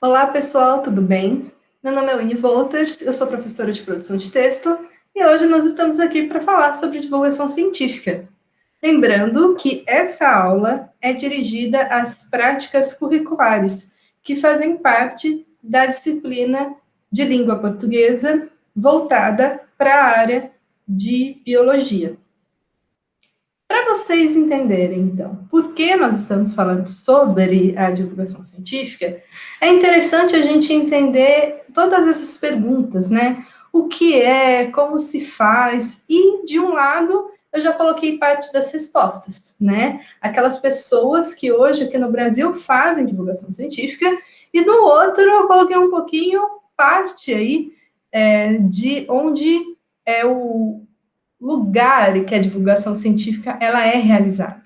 Olá, pessoal, tudo bem? Meu nome é Winnie Wolters, eu sou professora de produção de texto e hoje nós estamos aqui para falar sobre divulgação científica. Lembrando que essa aula é dirigida às práticas curriculares, que fazem parte da disciplina de língua portuguesa voltada para a área de biologia. Para vocês entenderem, então, por que nós estamos falando sobre a divulgação científica, é interessante a gente entender todas essas perguntas, né? O que é, como se faz, e de um lado eu já coloquei parte das respostas, né? Aquelas pessoas que hoje aqui no Brasil fazem divulgação científica, e do outro eu coloquei um pouquinho parte aí de onde é o lugar que a divulgação científica ela é realizada.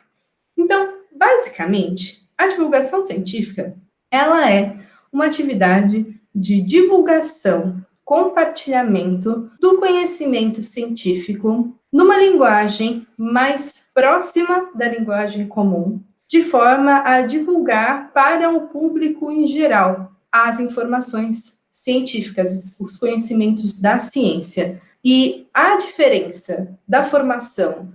Então, basicamente, a divulgação científica ela é uma atividade de divulgação, compartilhamento do conhecimento científico numa linguagem mais próxima da linguagem comum, de forma a divulgar para o público em geral as informações científicas, os conhecimentos da ciência. E a diferença da formação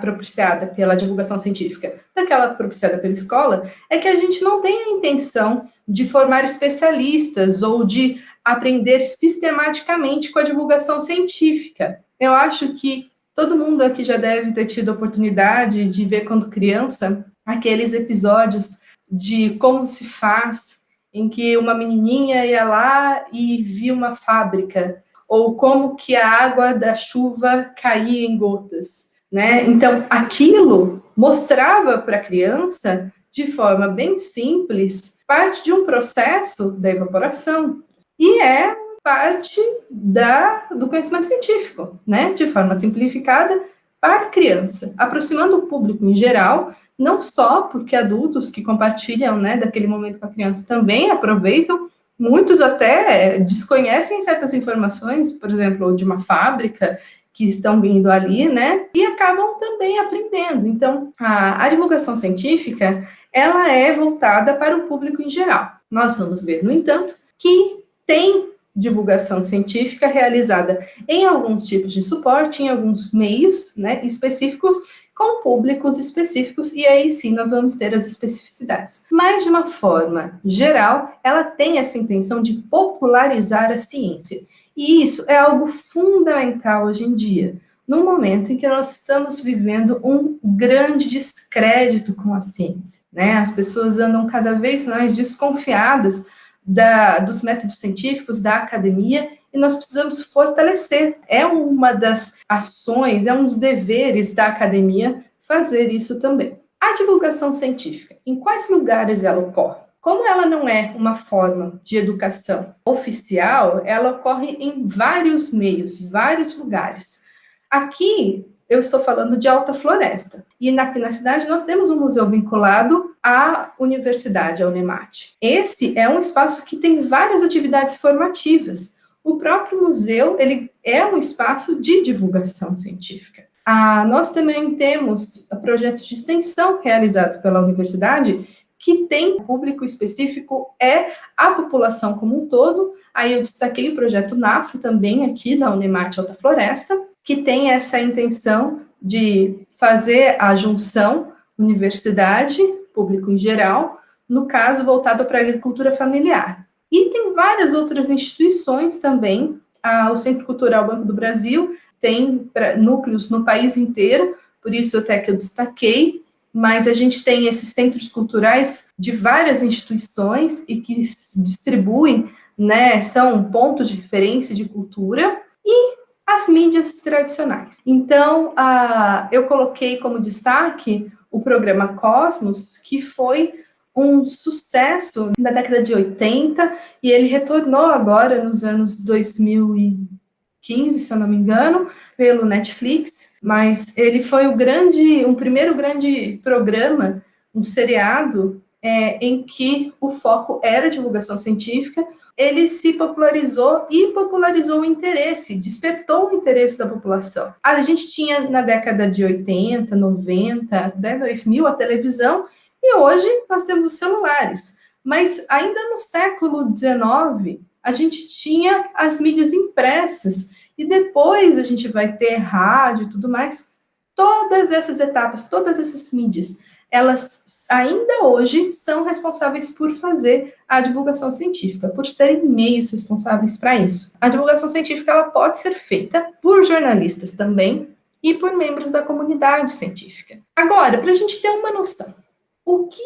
propiciada pela divulgação científica daquela propiciada pela escola é que a gente não tem a intenção de formar especialistas ou de aprender sistematicamente com a divulgação científica. Eu acho que todo mundo aqui já deve ter tido a oportunidade de ver quando criança aqueles episódios de como se faz, em que uma menininha ia lá e via uma fábrica, ou como que a água da chuva caía em gotas, né? Então, aquilo mostrava para a criança, de forma bem simples, parte de um processo da evaporação. E é parte do conhecimento científico, né? De forma simplificada para a criança, aproximando o público em geral, não só porque adultos que compartilham, né, daquele momento com a criança também aproveitam, muitos até desconhecem certas informações, por exemplo, de uma fábrica que estão vindo ali, né? E acabam também aprendendo. Então, a divulgação científica, ela é voltada para o público em geral. Nós vamos ver, no entanto, que tem divulgação científica realizada em alguns tipos de suporte, em alguns meios, né, específicos, com públicos específicos, e aí sim nós vamos ter as especificidades. Mas, de uma forma geral, ela tem essa intenção de popularizar a ciência. E isso é algo fundamental hoje em dia, no momento em que nós estamos vivendo um grande descrédito com a ciência, né? As pessoas andam cada vez mais desconfiadas dos métodos científicos, da academia, e nós precisamos fortalecer. É uma das ações, é um dos deveres da academia fazer isso também. A divulgação científica, em quais lugares ela ocorre? Como ela não é uma forma de educação oficial, ela ocorre em vários meios, vários lugares. Aqui, eu estou falando de Alta Floresta. E aqui na cidade nós temos um museu vinculado à universidade, à Unemate. Esse é um espaço que tem várias atividades formativas. O próprio museu, ele é um espaço de divulgação científica. Nós também temos projetos de extensão realizados pela universidade que tem público específico, é a população como um todo. Aí eu destaquei o projeto NAF também aqui da Unemate Alta Floresta, que tem essa intenção de fazer a junção universidade, público em geral, no caso voltado para a agricultura familiar. E tem várias outras instituições também, o Centro Cultural Banco do Brasil tem núcleos no país inteiro, por isso até que eu destaquei, mas a gente tem esses centros culturais de várias instituições e que distribuem, né, são pontos de referência de cultura, e as mídias tradicionais. Então, eu coloquei como destaque o programa Cosmos, que foi um sucesso na década de 80, e ele retornou agora nos anos 2015, se eu não me engano, pelo Netflix, mas ele foi um primeiro grande programa, um seriado, em que o foco era divulgação científica. Ele se popularizou e popularizou o interesse, despertou o interesse da população. A gente tinha na década de 80, 90, 2000 a televisão, e hoje nós temos os celulares. Mas ainda no século XIX, a gente tinha as mídias impressas, e depois a gente vai ter rádio e tudo mais. Todas essas etapas, todas essas mídias, elas ainda hoje são responsáveis por fazer a divulgação científica, por serem meios responsáveis para isso. A divulgação científica ela pode ser feita por jornalistas também e por membros da comunidade científica. Agora, para a gente ter uma noção, o que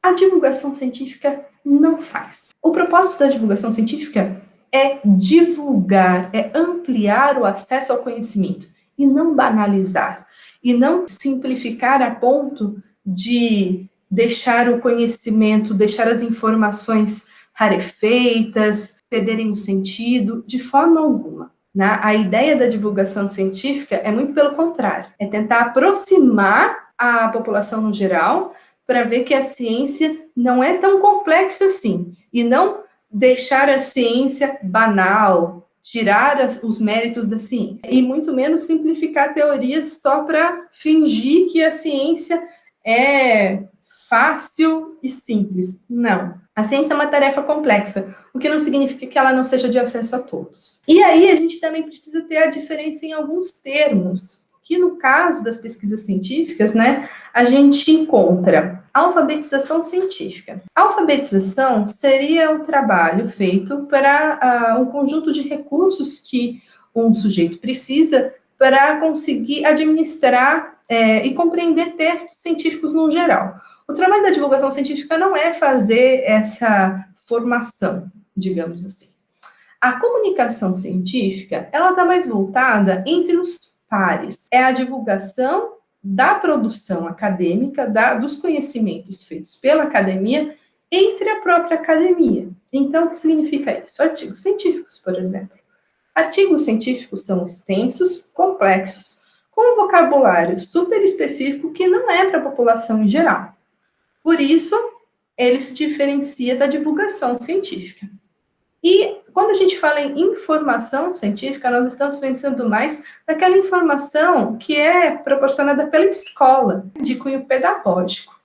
a divulgação científica não faz? O propósito da divulgação científica é divulgar, é ampliar o acesso ao conhecimento e não banalizar, e não simplificar a ponto de deixar o conhecimento, deixar as informações rarefeitas, perderem o sentido, de forma alguma. A ideia da divulgação científica é muito pelo contrário, é tentar aproximar a população no geral para ver que a ciência não é tão complexa assim, e não deixar a ciência banal, tirar os méritos da ciência, e muito menos simplificar teorias só para fingir que a ciência é fácil e simples. Não. A ciência é uma tarefa complexa, o que não significa que ela não seja de acesso a todos. E aí a gente também precisa ter a diferença em alguns termos, que no caso das pesquisas científicas, a gente encontra alfabetização científica. A alfabetização seria um trabalho feito para um conjunto de recursos que um sujeito precisa para conseguir administrar e compreender textos científicos no geral. O trabalho da divulgação científica não é fazer essa formação, digamos assim. A comunicação científica, ela está mais voltada entre os pares. É a divulgação da produção acadêmica, dos conhecimentos feitos pela academia, entre a própria academia. Então, o que significa isso? Artigos científicos, por exemplo. Artigos científicos são extensos, complexos, com um vocabulário super específico que não é para a população em geral. Por isso, ele se diferencia da divulgação científica. E quando a gente fala em informação científica, nós estamos pensando mais naquela informação que é proporcionada pela escola, de cunho pedagógico.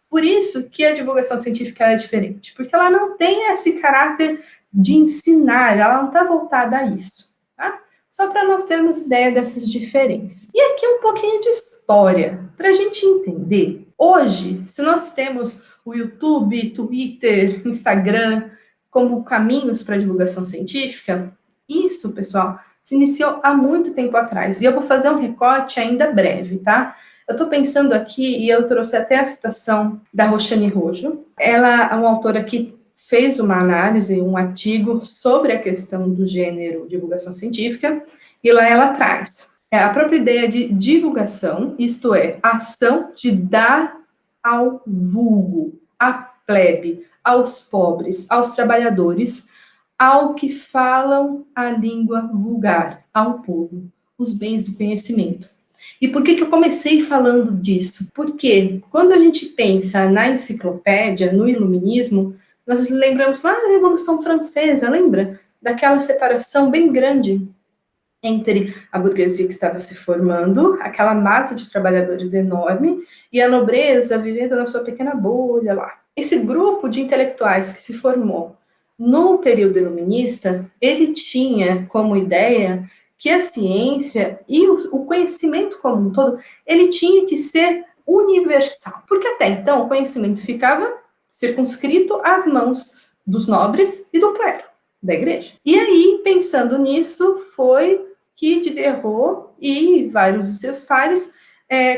Por isso que a divulgação científica é diferente, porque ela não tem esse caráter de ensinar, ela não está voltada a isso, tá? Só para nós termos ideia dessas diferenças. E aqui um pouquinho de história, para a gente entender. Hoje, se nós temos o YouTube, Twitter, Instagram como caminhos para a divulgação científica, isso, pessoal, se iniciou há muito tempo atrás. E eu vou fazer um recorte ainda breve, tá? Eu estou pensando aqui, e eu trouxe até a citação da Roxane Rojo. Ela é uma autora que fez uma análise, um artigo sobre a questão do gênero divulgação científica, e lá ela traz a própria ideia de divulgação, isto é, a ação de dar ao vulgo, à plebe, aos pobres, aos trabalhadores, ao que falam a língua vulgar, ao povo, os bens do conhecimento. E por que eu comecei falando disso? Porque quando a gente pensa na enciclopédia, no iluminismo, nós lembramos lá da Revolução Francesa, lembra? Daquela separação bem grande entre a burguesia que estava se formando, aquela massa de trabalhadores enorme, e a nobreza vivendo na sua pequena bolha lá. Esse grupo de intelectuais que se formou no período iluminista, ele tinha como ideia que a ciência e o conhecimento como um todo, ele tinha que ser universal. Porque até então o conhecimento ficava circunscrito às mãos dos nobres e do clero, da igreja. E aí, pensando nisso, foi que Diderot e vários dos seus pares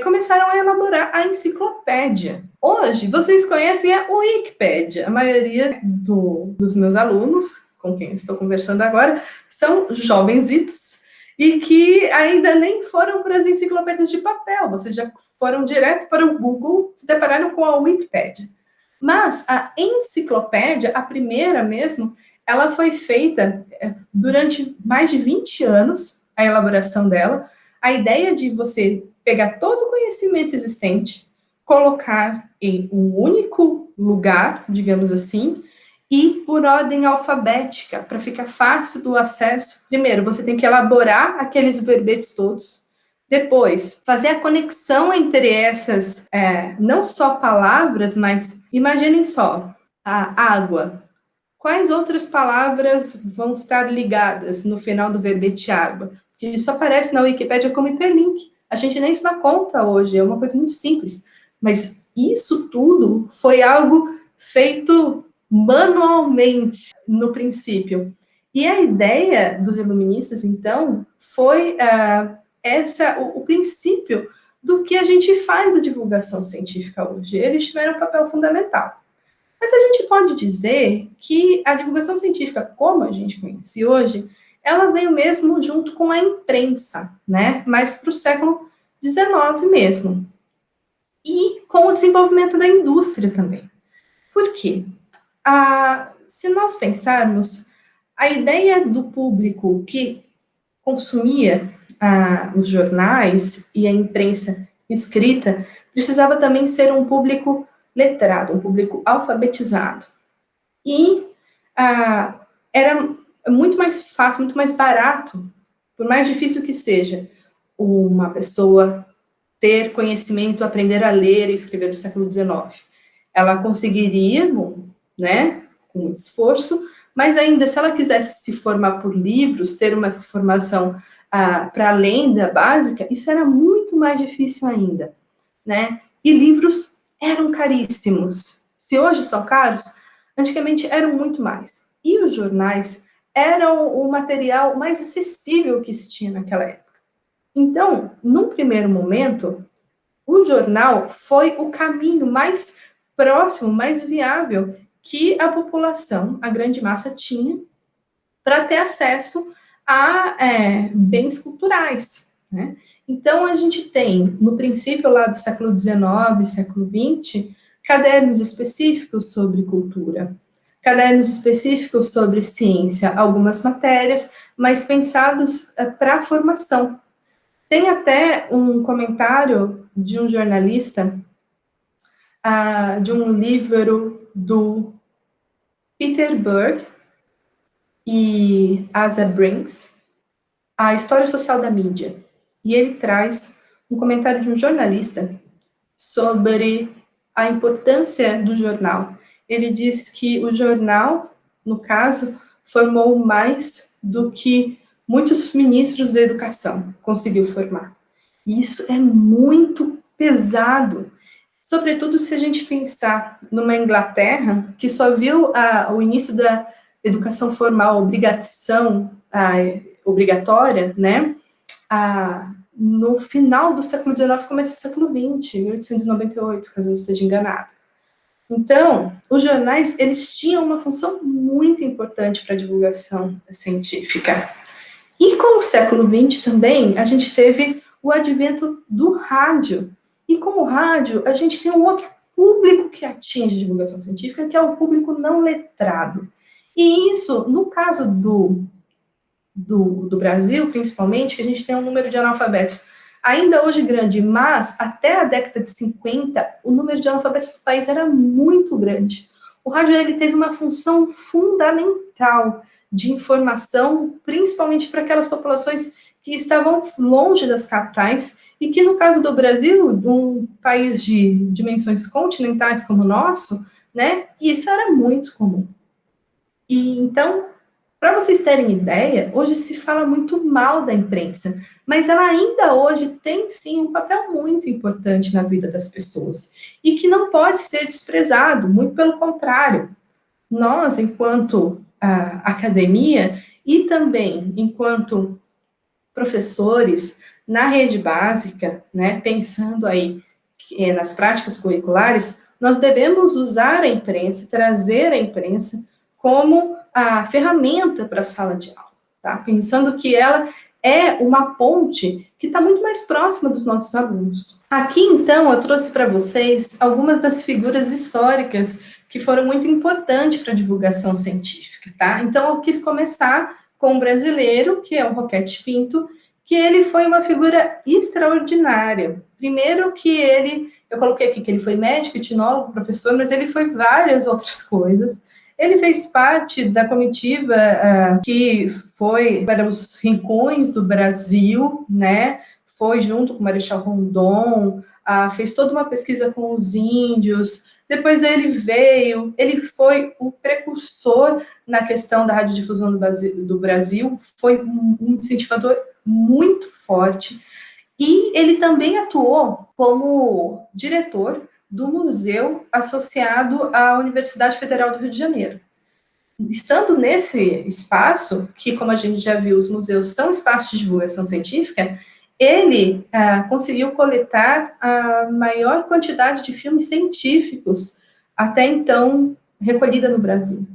começaram a elaborar a enciclopédia. Hoje, vocês conhecem a Wikipédia. A maioria dos meus alunos, com quem estou conversando agora, são jovenzitos e que ainda nem foram para as enciclopédias de papel. Vocês já foram direto para o Google, se depararam com a Wikipédia. Mas a enciclopédia, a primeira mesmo, ela foi feita durante mais de 20 anos, a elaboração dela. A ideia de você pegar todo o conhecimento existente, colocar em um único lugar, digamos assim, e por ordem alfabética, para ficar fácil do acesso. Primeiro, você tem que elaborar aqueles verbetes todos. Depois, fazer a conexão entre essas, não só palavras, mas imaginem só, A água. Quais outras palavras vão estar ligadas no final do verbete água? Porque isso aparece na Wikipédia como hiperlink. A gente nem se dá conta hoje, é uma coisa muito simples. Mas isso tudo foi algo feito manualmente no princípio. E a ideia dos iluministas, então, foi o princípio do que a gente faz da divulgação científica hoje. Eles tiveram um papel fundamental. Mas a gente pode dizer que a divulgação científica, como a gente conhece hoje, ela veio mesmo junto com a imprensa, né? Mais para o século XIX mesmo. E com o desenvolvimento da indústria também. Por quê? Se nós pensarmos, a ideia do público que consumia os jornais e a imprensa escrita precisava também ser um público letrado, um público alfabetizado. E era muito mais fácil, muito mais barato, por mais difícil que seja, uma pessoa ter conhecimento, aprender a ler e escrever no século XIX. Ela conseguiria, né, com muito esforço, mas ainda, se ela quisesse se formar por livros, ter uma formação para além da básica, isso era muito mais difícil ainda, né? E livros eram caríssimos. Se hoje são caros, antigamente eram muito mais. E os jornais eram o material mais acessível que se tinha naquela época. Então, num primeiro momento, o jornal foi o caminho mais próximo, mais viável que a população, a grande massa, tinha para ter acesso a bens culturais, né? Então, a gente tem, no princípio lá do século XIX, século XX, cadernos específicos sobre cultura, cadernos específicos sobre ciência, algumas matérias, mas pensados para a formação. Tem até um comentário de um jornalista de um livro do Peter Berg e Asa Brinks, A História Social da Mídia. E ele traz um comentário de um jornalista sobre a importância do jornal. Ele diz que o jornal, no caso, formou mais do que muitos ministros da educação conseguiu formar. E isso é muito pesado, sobretudo se a gente pensar numa Inglaterra que só viu o início da educação formal, obrigatória, né? No final do século XIX, começo do século XX, 1898, caso eu não esteja enganado. Então, os jornais, eles tinham uma função muito importante para a divulgação científica. E com o século XX também, a gente teve o advento do rádio. E com o rádio, a gente tem um outro público que atinge a divulgação científica, que é o público não letrado. E isso, no caso do Brasil, principalmente, que a gente tem um número de analfabetos ainda hoje grande, mas até a década de 50, o número de analfabetos do país era muito grande. O rádio ele teve uma função fundamental de informação, principalmente para aquelas populações que estavam longe das capitais e que, no caso do Brasil, um país de dimensões continentais como o nosso, né, isso era muito comum. E então, para vocês terem ideia, hoje se fala muito mal da imprensa, mas ela ainda hoje tem sim um papel muito importante na vida das pessoas e que não pode ser desprezado, muito pelo contrário. Nós, enquanto academia e também enquanto professores na rede básica, né, pensando aí nas práticas curriculares, nós devemos usar a imprensa, trazer a imprensa como a ferramenta para a sala de aula, tá? Pensando que ela é uma ponte que está muito mais próxima dos nossos alunos. Aqui, então, eu trouxe para vocês algumas das figuras históricas que foram muito importantes para a divulgação científica, tá? Então, eu quis começar com um brasileiro, que é o Roquete Pinto, que ele foi uma figura extraordinária. Primeiro que eu coloquei aqui que ele foi médico, etnólogo, professor, mas ele foi várias outras coisas. Ele fez parte da comitiva que foi para os rincões do Brasil, né? Foi junto com o Marechal Rondon, fez toda uma pesquisa com os índios, depois ele foi o precursor na questão da radiodifusão do Brasil, foi um incentivador muito forte, e ele também atuou como diretor do museu associado à Universidade Federal do Rio de Janeiro. Estando nesse espaço, que, como a gente já viu, os museus são espaços de divulgação científica, ele conseguiu coletar a maior quantidade de filmes científicos até então recolhida no Brasil.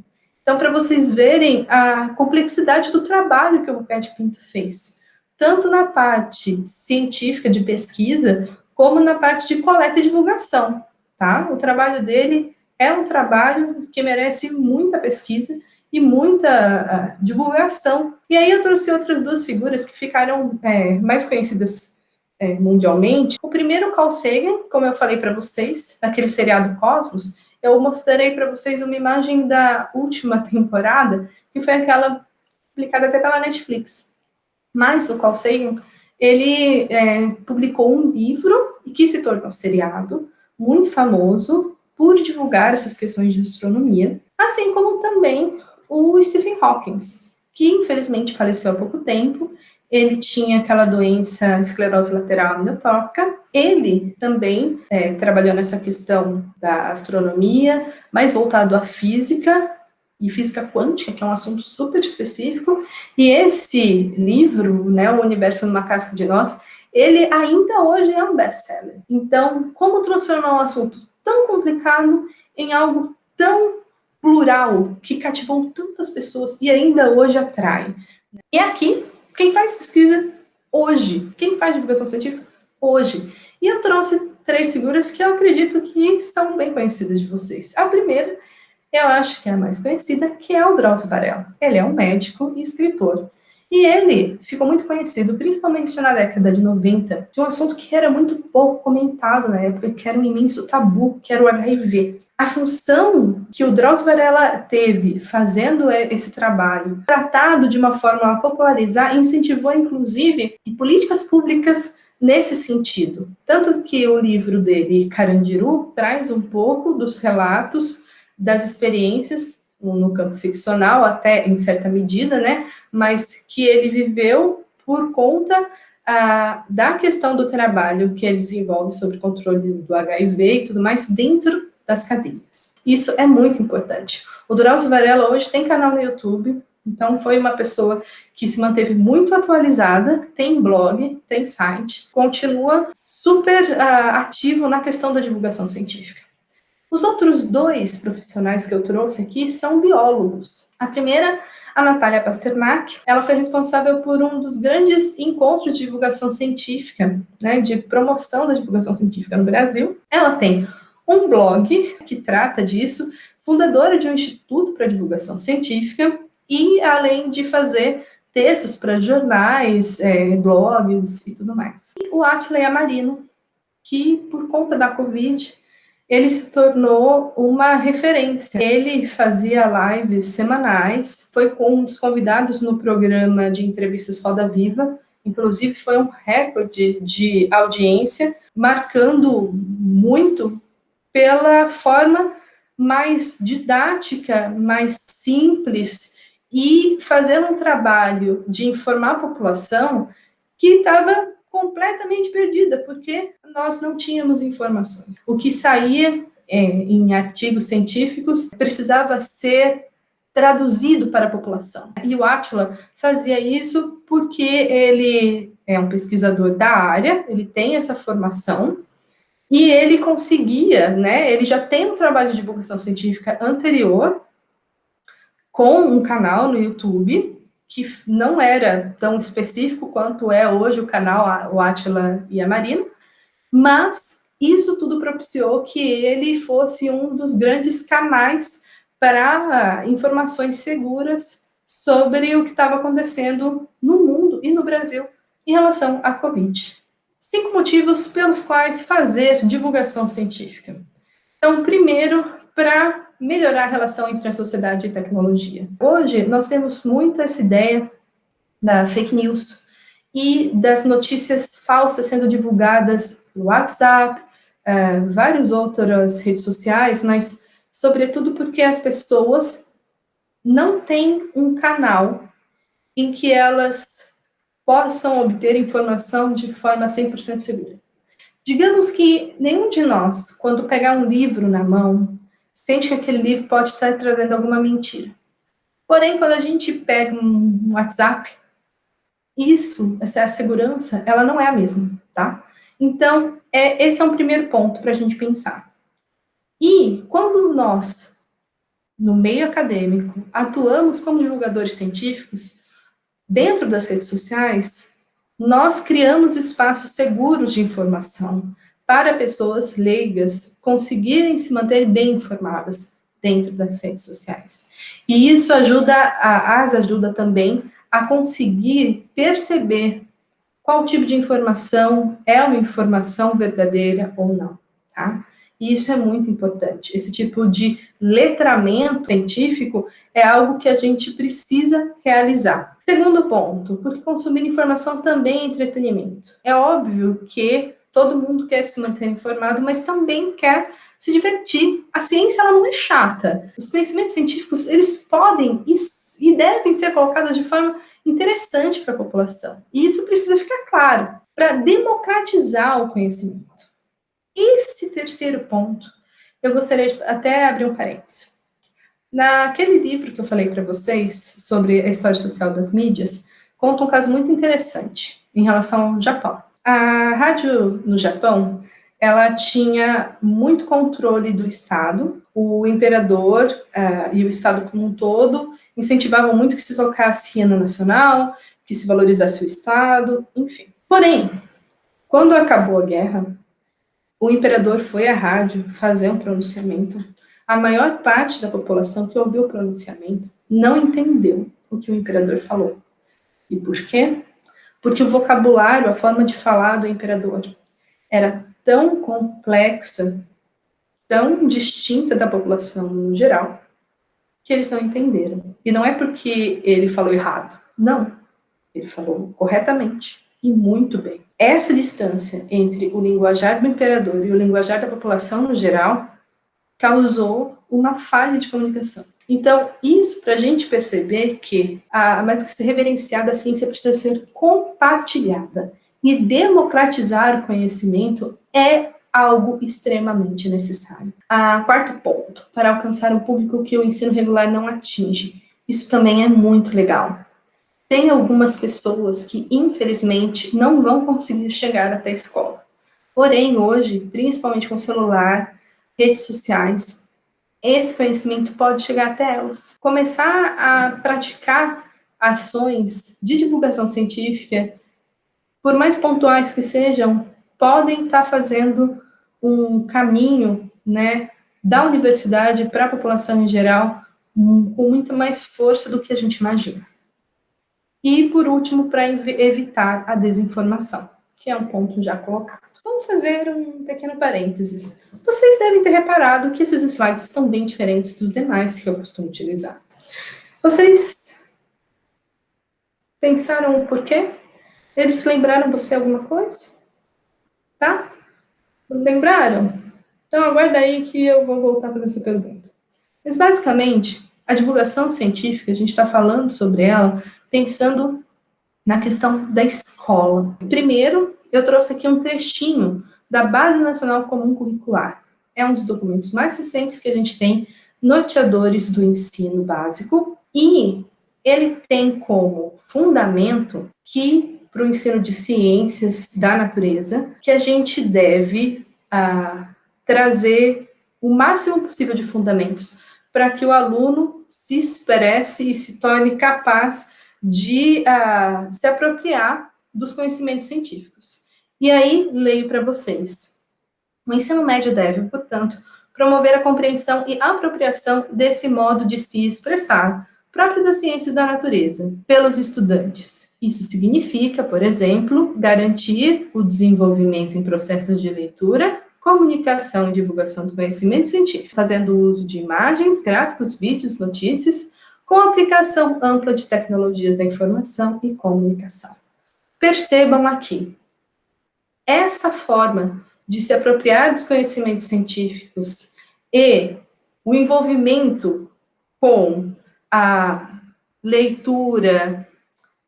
Então, para vocês verem a complexidade do trabalho que o Rupert Pinto fez, tanto na parte científica de pesquisa, como na parte de coleta e divulgação, tá? O trabalho dele é um trabalho que merece muita pesquisa e muita divulgação. E aí eu trouxe outras duas figuras que ficaram mais conhecidas mundialmente. O primeiro, Carl Sagan, como eu falei para vocês, naquele seriado Cosmos, eu mostrarei para vocês uma imagem da última temporada, que foi aquela publicada até pela Netflix. Mas o Carl Sagan, ele publicou um livro que se tornou seriado, muito famoso, por divulgar essas questões de astronomia, assim como também o Stephen Hawking, que infelizmente faleceu há pouco tempo. Ele tinha aquela doença esclerose lateral amiotrófica. Ele também trabalhou nessa questão da astronomia, mais voltado à física e física quântica, que é um assunto super específico. E esse livro, né, O Universo numa Casca de Nós, ele ainda hoje é um best-seller. Então, como transformar um assunto tão complicado em algo tão plural, que cativou tantas pessoas e ainda hoje atrai? E aqui, quem faz pesquisa hoje, quem faz divulgação científica hoje. E eu trouxe 3 figuras que eu acredito que são bem conhecidas de vocês. A primeira, eu acho que é a mais conhecida, que é o Drauzio Varela. Ele é um médico e escritor. E ele ficou muito conhecido, principalmente na década de 90, de um assunto que era muito pouco comentado na época, que era um imenso tabu, que era o HIV. A função que o Drauzio Varela teve fazendo esse trabalho, tratado de uma forma a popularizar, incentivou, inclusive, políticas públicas nesse sentido. Tanto que o livro dele, Carandiru, traz um pouco dos relatos das experiências no campo ficcional, até em certa medida, né? Mas que ele viveu por conta da questão do trabalho que ele desenvolve sobre controle do HIV e tudo mais dentro das cadeias. Isso é muito importante. O Drauzio Varela hoje tem canal no YouTube, então foi uma pessoa que se manteve muito atualizada, tem blog, tem site, continua super ativo na questão da divulgação científica. Os outros 2 profissionais que eu trouxe aqui são biólogos. A primeira, a Natália Pasternak, ela foi responsável por um dos grandes encontros de divulgação científica, né, de promoção da divulgação científica no Brasil. Ela tem um blog que trata disso, fundadora de um instituto para divulgação científica, e além de fazer textos para jornais, blogs e tudo mais. E o Átila Yamarino, que por conta da Covid, ele se tornou uma referência. Ele fazia lives semanais, foi um dos convidados no programa de entrevistas Roda Viva, inclusive foi um recorde de audiência, marcando muito pela forma mais didática, mais simples, e fazendo um trabalho de informar a população que estava completamente perdida, porque nós não tínhamos informações. O que saía em artigos científicos precisava ser traduzido para a população. E o Átila fazia isso porque ele é um pesquisador da área, ele tem essa formação, e ele conseguia, né, ele já tem um trabalho de divulgação científica anterior, com um canal no YouTube, que não era tão específico quanto é hoje o canal, o Átila Yamarino, mas isso tudo propiciou que ele fosse um dos grandes canais para informações seguras sobre o que estava acontecendo no mundo e no Brasil em relação à Covid. 5 motivos pelos quais fazer divulgação científica. Então, primeiro, para melhorar a relação entre a sociedade e tecnologia. Hoje, nós temos muito essa ideia da fake news e das notícias falsas sendo divulgadas pelo WhatsApp, várias outras redes sociais, mas sobretudo porque as pessoas não têm um canal em que elas possam obter informação de forma 100% segura. Digamos que nenhum de nós, quando pegar um livro na mão, sente que aquele livro pode estar trazendo alguma mentira. Porém, quando a gente pega um WhatsApp, essa segurança, ela não é a mesma, tá? Então, esse é um primeiro ponto para a gente pensar. E quando nós, no meio acadêmico, atuamos como divulgadores científicos, dentro das redes sociais, nós criamos espaços seguros de informação para pessoas leigas conseguirem se manter bem informadas dentro das redes sociais. E isso ajuda também a conseguir perceber qual tipo de informação é uma informação verdadeira ou não, tá? E isso é muito importante. Esse tipo de letramento científico é algo que a gente precisa realizar. Segundo ponto, porque consumir informação também é entretenimento. É óbvio que todo mundo quer se manter informado, mas também quer se divertir. A ciência, ela não é chata. Os conhecimentos científicos, eles podem e devem ser colocados de forma interessante para a população. E isso precisa ficar claro, para democratizar o conhecimento. Esse terceiro ponto, eu gostaria de até abrir um parênteses. Naquele livro que eu falei para vocês sobre a história social das mídias, conta um caso muito interessante em relação ao Japão. A rádio no Japão, ela tinha muito controle do Estado, o imperador e o Estado como um todo incentivavam muito que se tocasse hino nacional, que se valorizasse o Estado, enfim. Porém, quando acabou a guerra, o imperador foi à rádio fazer um pronunciamento. A maior parte da população que ouviu o pronunciamento não entendeu o que o imperador falou. E por quê? Porque o vocabulário, a forma de falar do imperador era tão complexa, tão distinta da população no geral, que eles não entenderam. E não é porque ele falou errado. Não. Ele falou corretamente e muito bem. Essa distância entre o linguajar do imperador e o linguajar da população no geral causou uma falha de comunicação. Então, isso para a gente perceber que, mais do que ser reverenciada, a ciência precisa ser compartilhada. E democratizar o conhecimento é algo extremamente necessário. Quarto ponto, para alcançar um público que o ensino regular não atinge. Isso também é muito legal. Tem algumas pessoas que, infelizmente, não vão conseguir chegar até a escola. Porém, hoje, principalmente com celular, redes sociais, esse conhecimento pode chegar até elas. Começar a praticar ações de divulgação científica, por mais pontuais que sejam, podem estar fazendo um caminho, né, da universidade para a população em geral, com muita mais força do que a gente imagina. E, por último, para evitar a desinformação, que é um ponto já colocado. Vamos fazer um pequeno parênteses. Vocês devem ter reparado que esses slides estão bem diferentes dos demais que eu costumo utilizar. Vocês pensaram o porquê? Eles lembraram você alguma coisa? Tá? Lembraram? Então, aguarda aí que eu vou voltar a fazer essa pergunta. Mas, basicamente, a divulgação científica, a gente está falando sobre ela pensando na questão da escola. Primeiro, eu trouxe aqui um trechinho da Base Nacional Comum Curricular. É um dos documentos mais recentes que a gente tem, norteadores do ensino básico, e ele tem como fundamento que, para o ensino de ciências da natureza, que a gente deve trazer o máximo possível de fundamentos para que o aluno se expresse e se torne capaz de se apropriar dos conhecimentos científicos. E aí, leio para vocês. O ensino médio deve, portanto, promover a compreensão e apropriação desse modo de se expressar, próprio das ciências da natureza, pelos estudantes. Isso significa, por exemplo, garantir o desenvolvimento em processos de leitura, comunicação e divulgação do conhecimento científico, fazendo uso de imagens, gráficos, vídeos, notícias, com aplicação ampla de tecnologias da informação e comunicação. Percebam aqui, essa forma de se apropriar dos conhecimentos científicos e o envolvimento com a leitura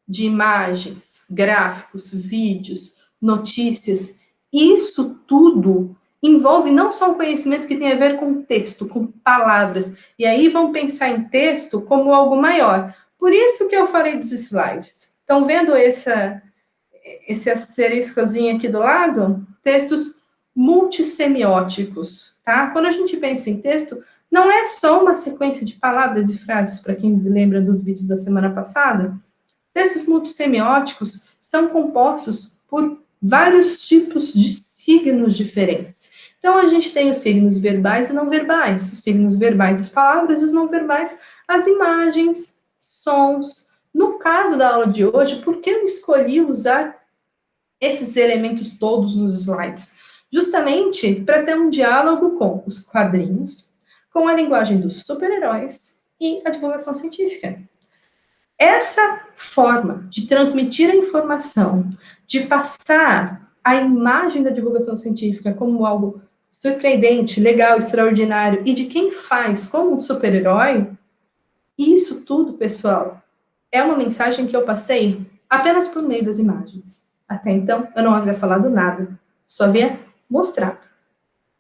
de imagens, gráficos, vídeos, notícias, isso tudo envolve não só um conhecimento que tem a ver com texto, com palavras, e aí vão pensar em texto como algo maior. Por isso que eu falei dos slides. Estão vendo esse asteriscozinho aqui do lado? Textos multissemióticos, tá? Quando a gente pensa em texto, não é só uma sequência de palavras e frases, para quem lembra dos vídeos da semana passada. Textos multissemióticos são compostos por vários tipos de signos diferentes. Então, a gente tem os signos verbais e não verbais. Os signos verbais, as palavras, e os não verbais, as imagens, sons. No caso da aula de hoje, por que eu escolhi usar esses elementos todos nos slides? Justamente para ter um diálogo com os quadrinhos, com a linguagem dos super-heróis e a divulgação científica. Essa forma de transmitir a informação, de passar a imagem da divulgação científica como algo surpreendente, legal, extraordinário, e de quem faz como um super-herói, isso tudo, pessoal, é uma mensagem que eu passei apenas por meio das imagens. Até então, eu não havia falado nada, só havia mostrado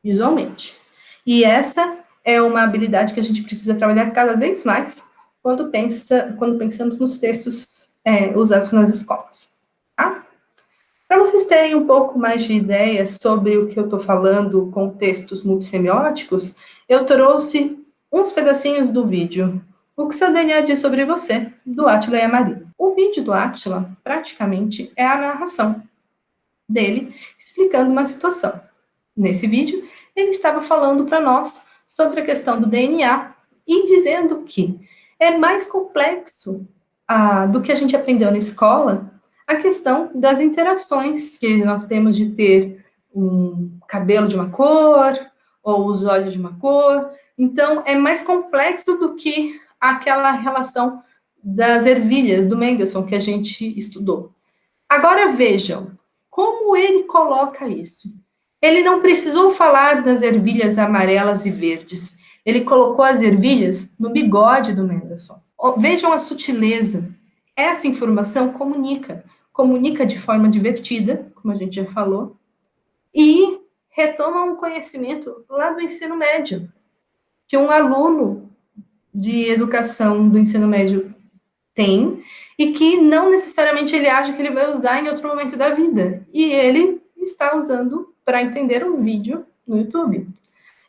visualmente. E essa é uma habilidade que a gente precisa trabalhar cada vez mais quando pensamos nos textos usados nas escolas. Tá? Para vocês terem um pouco mais de ideia sobre o que eu estou falando com textos multissemióticos, eu trouxe uns pedacinhos do vídeo O que seu DNA diz sobre você, do Átila Yamarino. O vídeo do Átila, praticamente, é a narração dele explicando uma situação. Nesse vídeo, ele estava falando para nós sobre a questão do DNA e dizendo que é mais complexo do que a gente aprendeu na escola a questão das interações que nós temos de ter um cabelo de uma cor ou os olhos de uma cor. Então, é mais complexo do que aquela relação das ervilhas do Mendelssohn que a gente estudou. Agora vejam como ele coloca isso. Ele não precisou falar das ervilhas amarelas e verdes. Ele colocou as ervilhas no bigode do Mendelssohn. Vejam a sutileza. Essa informação comunica de forma divertida, como a gente já falou, e retoma um conhecimento lá do ensino médio, que um aluno de educação do ensino médio tem, e que não necessariamente ele acha que ele vai usar em outro momento da vida. E ele está usando para entender um vídeo no YouTube.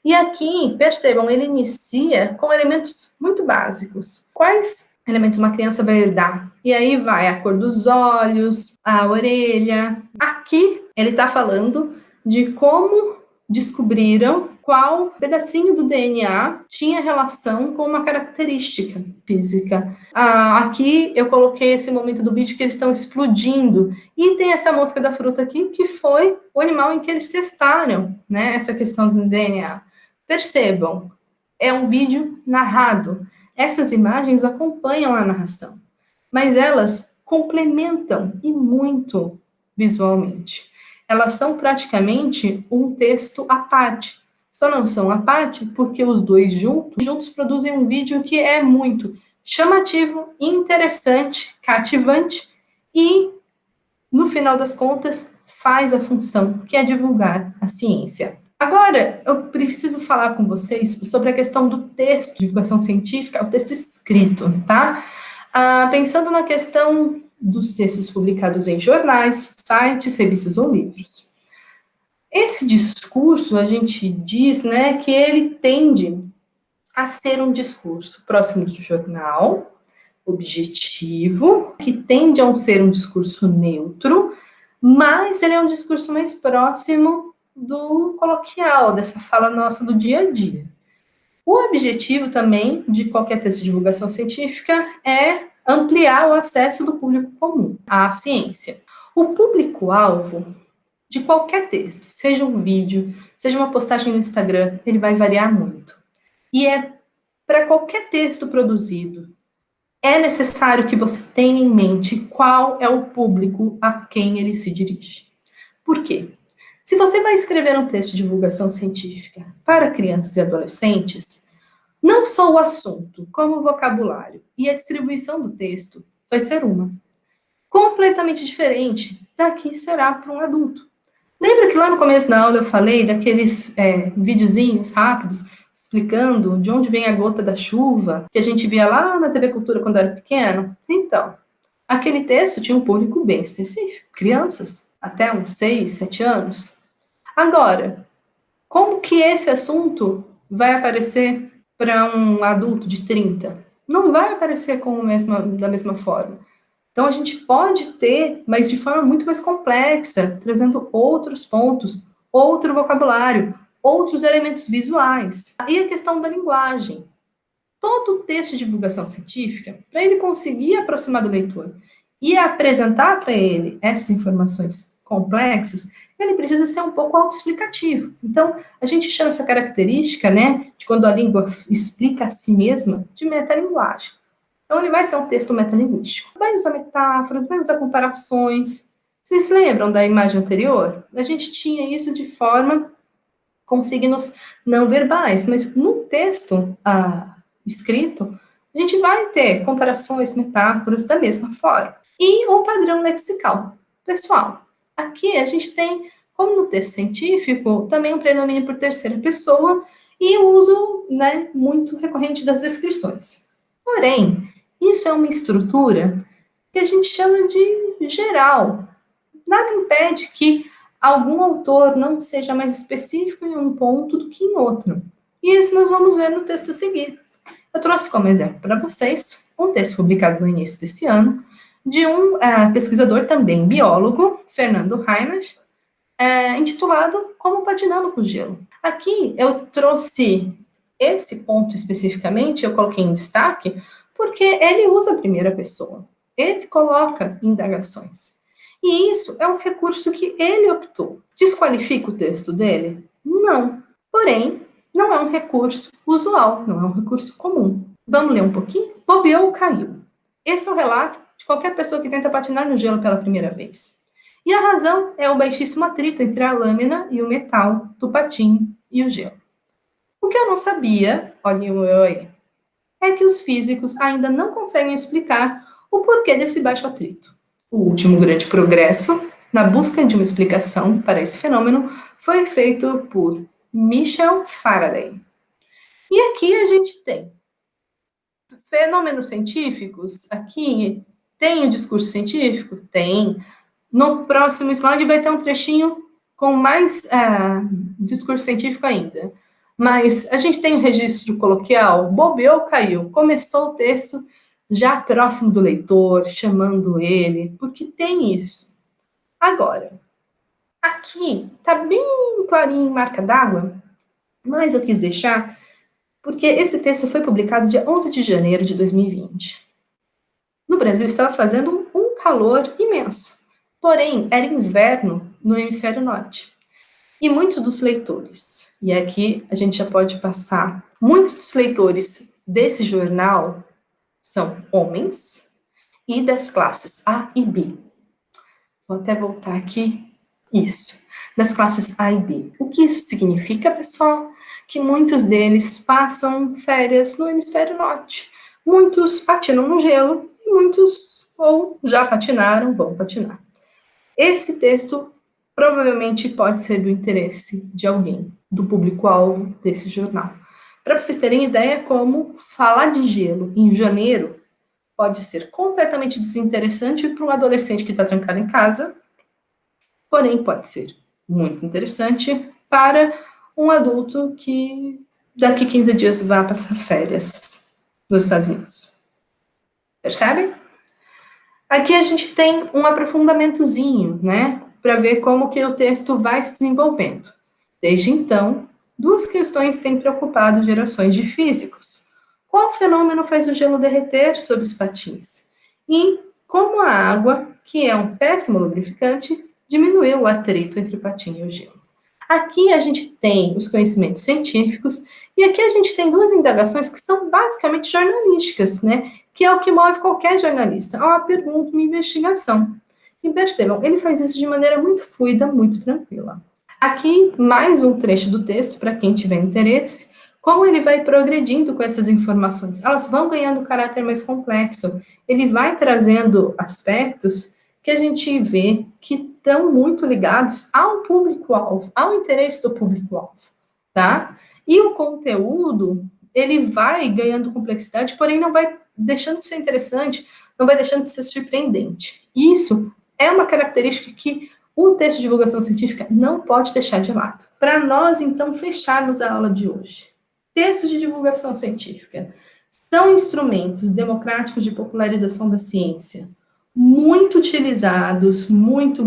E aqui, percebam, ele inicia com elementos muito básicos. Quais elementos uma criança vai herdar? E aí vai a cor dos olhos, a orelha. Aqui, ele está falando de como descobriram qual pedacinho do DNA tinha relação com uma característica física. Aqui eu coloquei esse momento do vídeo que eles estão explodindo. E tem essa mosca da fruta aqui, que foi o animal em que eles testaram, né, essa questão do DNA. Percebam, é um vídeo narrado. Essas imagens acompanham a narração, mas elas complementam e muito visualmente. Elas são praticamente um texto à parte. Só não são à parte porque os dois juntos produzem um vídeo que é muito chamativo, interessante, cativante e, no final das contas, faz a função que é divulgar a ciência. Agora, eu preciso falar com vocês sobre a questão do texto de divulgação científica, o texto escrito, tá? Pensando na questão dos textos publicados em jornais, sites, revistas ou livros. Esse discurso, a gente diz, né, que ele tende a ser um discurso próximo do jornal, objetivo, que tende a ser um discurso neutro, mas ele é um discurso mais próximo do coloquial, dessa fala nossa do dia a dia. O objetivo também de qualquer texto de divulgação científica é ampliar o acesso do público comum à ciência. O público-alvo de qualquer texto, seja um vídeo, seja uma postagem no Instagram, ele vai variar muito. E para qualquer texto produzido, é necessário que você tenha em mente qual é o público a quem ele se dirige. Por quê? Se você vai escrever um texto de divulgação científica para crianças e adolescentes, não só o assunto, como o vocabulário e a distribuição do texto vai ser uma. Completamente diferente da que será para um adulto. Lembra que lá no começo da aula eu falei daqueles videozinhos rápidos explicando de onde vem a gota da chuva, que a gente via lá na TV Cultura quando era pequeno? Então, aquele texto tinha um público bem específico, crianças, até uns 6, 7 anos. Agora, como que esse assunto vai aparecer para um adulto de 30? Não vai aparecer da mesma forma. Então, a gente pode ter, mas de forma muito mais complexa, trazendo outros pontos, outro vocabulário, outros elementos visuais. E a questão da linguagem. Todo texto de divulgação científica, para ele conseguir aproximar do leitor e apresentar para ele essas informações complexas, ele precisa ser um pouco autoexplicativo. Então, a gente chama essa característica, né, de quando a língua explica a si mesma, de metalinguagem. Então, ele vai ser um texto metalinguístico. Vai usar metáforas, vai usar comparações. Vocês se lembram da imagem anterior? A gente tinha isso de forma com signos não verbais, mas no texto escrito, a gente vai ter comparações, metáforas da mesma forma. E um padrão lexical. Pessoal, aqui a gente tem, como no texto científico, também um predomínio por terceira pessoa e o uso, né, muito recorrente das descrições. Porém, isso é uma estrutura que a gente chama de geral. Nada impede que algum autor não seja mais específico em um ponto do que em outro. E isso nós vamos ver no texto a seguir. Eu trouxe como exemplo para vocês um texto publicado no início desse ano de um pesquisador também biólogo, Fernando Reinach, intitulado Como Patinamos no Gelo. Aqui eu trouxe esse ponto especificamente, eu coloquei em destaque, porque ele usa a primeira pessoa. Ele coloca indagações. E isso é um recurso que ele optou. Desqualifica o texto dele? Não. Porém, não é um recurso usual, não é um recurso comum. Vamos ler um pouquinho? Bobeou, caiu. Esse é o relato de qualquer pessoa que tenta patinar no gelo pela primeira vez. E a razão é o baixíssimo atrito entre a lâmina e o metal do patinho e o gelo. O que eu não sabia, olhem o eu aí, é que os físicos ainda não conseguem explicar o porquê desse baixo atrito. O último grande progresso na busca de uma explicação para esse fenômeno foi feito por Michael Faraday. E aqui a gente tem fenômenos científicos. Aqui tem o discurso científico? Tem. No próximo slide vai ter um trechinho com mais discurso científico ainda. Mas a gente tem o registro coloquial, bobeou, caiu. Começou o texto já próximo do leitor, chamando ele, porque tem isso. Agora, aqui tá bem clarinho em marca d'água, mas eu quis deixar porque esse texto foi publicado dia 11 de janeiro de 2020. No Brasil estava fazendo um calor imenso, porém era inverno no hemisfério norte. E muitos dos leitores, e aqui a gente já pode passar, muitos dos leitores desse jornal são homens e das classes A e B. Vou até voltar aqui. Isso, das classes A e B. O que isso significa, pessoal? Que muitos deles passam férias no hemisfério norte. Muitos patinam no gelo e muitos ou já patinaram, vão patinar. Esse texto provavelmente pode ser do interesse de alguém, do público-alvo desse jornal. Para vocês terem ideia como falar de gelo em janeiro pode ser completamente desinteressante para um adolescente que está trancado em casa, porém pode ser muito interessante para um adulto que daqui 15 dias vai passar férias nos Estados Unidos. Percebem? Aqui a gente tem um aprofundamentozinho, né? Para ver como que o texto vai se desenvolvendo. Desde então, duas questões têm preocupado gerações de físicos. Qual fenômeno faz o gelo derreter sob os patins? E como a água, que é um péssimo lubrificante, diminuiu o atrito entre o patinho e o gelo. Aqui a gente tem os conhecimentos científicos e aqui a gente tem duas indagações que são basicamente jornalísticas, né? Que é o que move qualquer jornalista, a uma pergunta, uma investigação. E percebam, ele faz isso de maneira muito fluida, muito tranquila. Aqui, mais um trecho do texto, para quem tiver interesse, como ele vai progredindo com essas informações. Elas vão ganhando caráter mais complexo. Ele vai trazendo aspectos que a gente vê que estão muito ligados ao público-alvo, ao interesse do público-alvo, tá? E o conteúdo, ele vai ganhando complexidade, porém não vai deixando de ser interessante, não vai deixando de ser surpreendente. Isso é uma característica que o texto de divulgação científica não pode deixar de lado. Para nós, então, fecharmos a aula de hoje. Textos de divulgação científica são instrumentos democráticos de popularização da ciência, muito utilizados, muito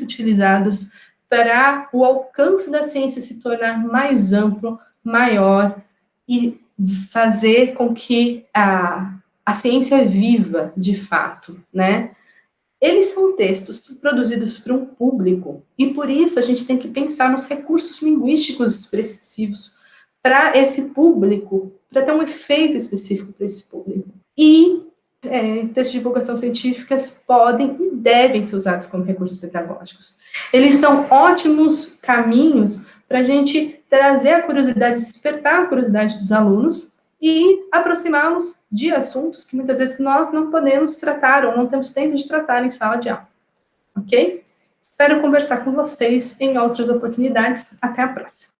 utilizados para o alcance da ciência se tornar mais amplo, maior e fazer com que a ciência viva de fato, né? Eles são textos produzidos para um público, e por isso a gente tem que pensar nos recursos linguísticos expressivos para esse público, para ter um efeito específico para esse público. E textos de divulgação científicas podem e devem ser usados como recursos pedagógicos. Eles são ótimos caminhos para a gente trazer a curiosidade, despertar a curiosidade dos alunos e aproximá-los de assuntos que muitas vezes nós não podemos tratar ou não temos tempo de tratar em sala de aula. Ok? Espero conversar com vocês em outras oportunidades. Até a próxima.